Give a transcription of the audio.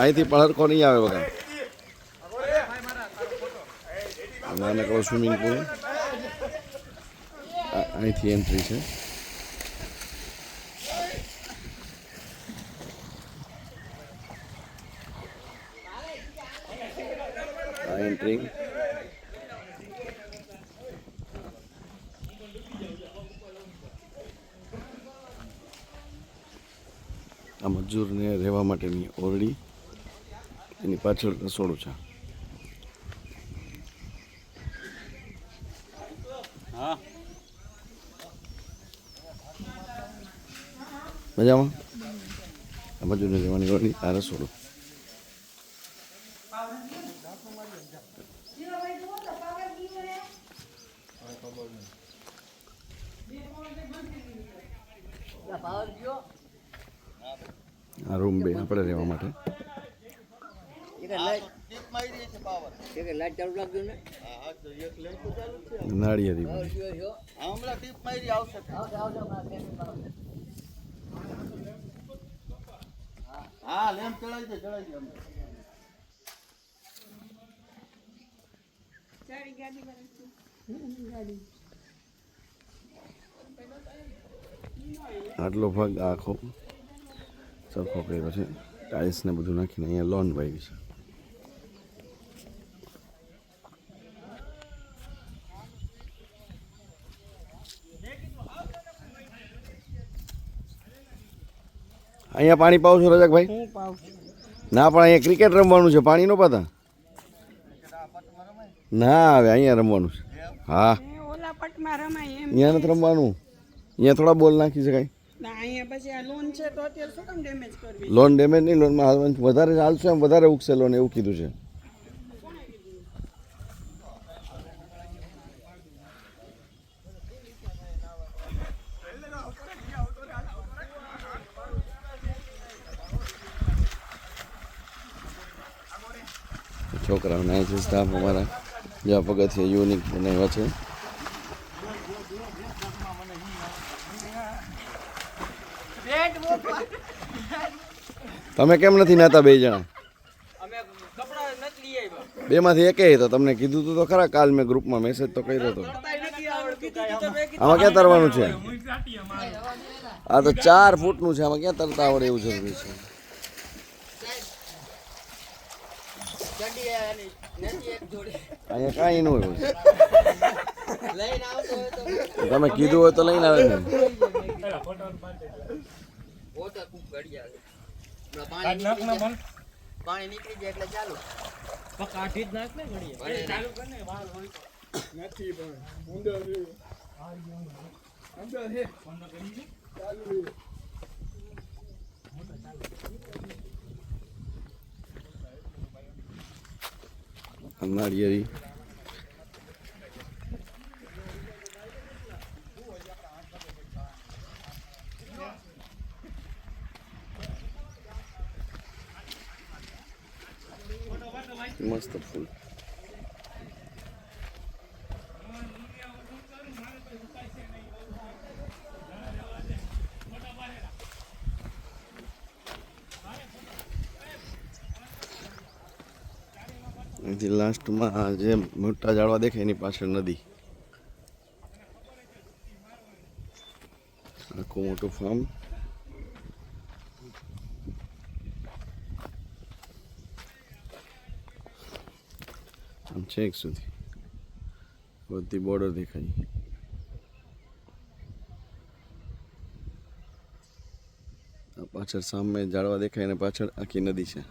અહીંથી પણ હરખો નહીં આવે બગા. નાનકડો સ્વિમિંગ પુલ અહીંથી એન્ટ્રી છે. એન્ટ્રી આ મજૂરને રહેવા માટેની ઓરડી, એની પાછળ રસોડું છે. મજામાં આ મજૂરને રહેવાની ઓરડી, આ રસોડું. આ રૂમ બે આપણે રહેવા માટે. નાળિયેરી આટલો ભાગ આખો સરખો કર્યો છે. ટાઇલ્સ ને બધું નાખીને અહીંયા લોન વાવી છે. અહીંયા પાણી પાવ છો રજાકભાઈ? ના, પણ અહીંયા ક્રિકેટ રમવાનું છે, પાણી નો પાતા ના આવે. અહીંયા રમવાનું છે. હા, અહીંયા નથી રમવાનું. અહીંયા થોડા બોલ નાખી શકાય. લોન ડેમેજ નહીં, લોનમાં હાલવાનું વધારે હાલશે એમ વધારે ઉગશે લોન, એવું કીધું છે. છોકરાઓને અહીં છે સ્ટાફ અમારા, જ્યાં પગથિયા યુનિક બનાવ્યા છે. તમે કેમ નથી નાતા બે જણા? બે માંથી એકે તો તમને કીધું તું તો ખરા. કાલ મેં ગ્રુપમાં મેસેજ તો કર્યો હતો. આમાં ક્યાં તરવાનું છે? આ તો 4 ફૂટનું છે, આમાં ક્યાં તરતા આવડે એવું જરૂરી છે? અહીંયા કાંઈ ન હોય. તમે કીધું હોય તો લઈને આવે ને. પાણી નીકળી જાય એટલે ચાલુ કાઢી જ નાખ ને ચાલુ કરને વાળ હોય નથી પણ અંદર હે ચાલુ નાળિયેરી મસ્ત ફૂલ. અહીંથી લાસ્ટમાં જે મોટા ઝાડવા દેખાય એની પાછળ નદી. આખું મોટું ફાર્મ. આમ છેક સુધી બધી બોર્ડર દેખાય. પાછળ સામે ઝાડવા દેખાય અને પાછળ આખી નદી છે.